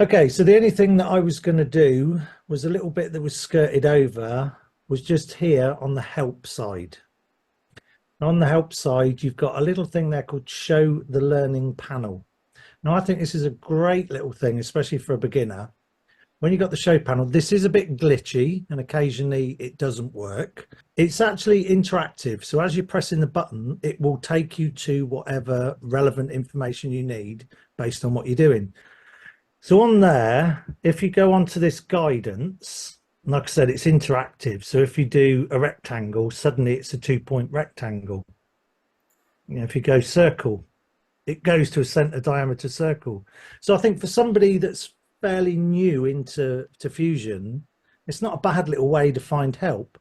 Okay, so the only thing that I was going to do was a little bit that was skirted over was just here on the help side. On the help side, you've got a little thing there called show the learning panel. Now, I think this is a great little thing, especially for a beginner. When you've got the show panel, this is a bit glitchy and occasionally it doesn't work. It's actually interactive. So as you're pressing the button, it will take you to whatever relevant information you need based on what you're doing. So on there, if you go onto this guidance, like I said, it's interactive. So if you do a rectangle, suddenly it's a 2-point rectangle. You know, if you go circle, it goes to a center diameter circle. So I think for somebody that's fairly new into Fusion, it's not a bad little way to find help.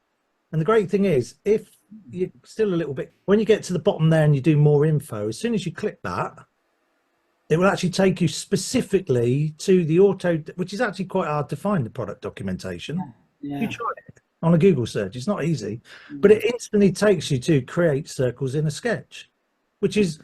And the great thing is, if you're still a little bit, when you get to the bottom there and you do more info, as soon as you click that, it will actually take you specifically to the auto, which is actually quite hard to find, the product documentation. You Yeah. try it on a Google search, it's not easy, but Mm. it instantly takes you to create circles in a sketch, which is,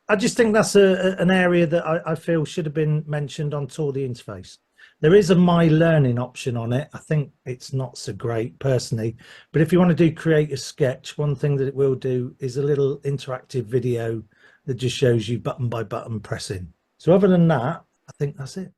I just think that's an area that I feel should have been mentioned on Tour the Interface. There is a My Learning option on it. I think it's not so great personally, but if you want to do create a sketch, one thing that it will do is a little interactive video that just shows you button by button pressing. So other than that, I think that's it.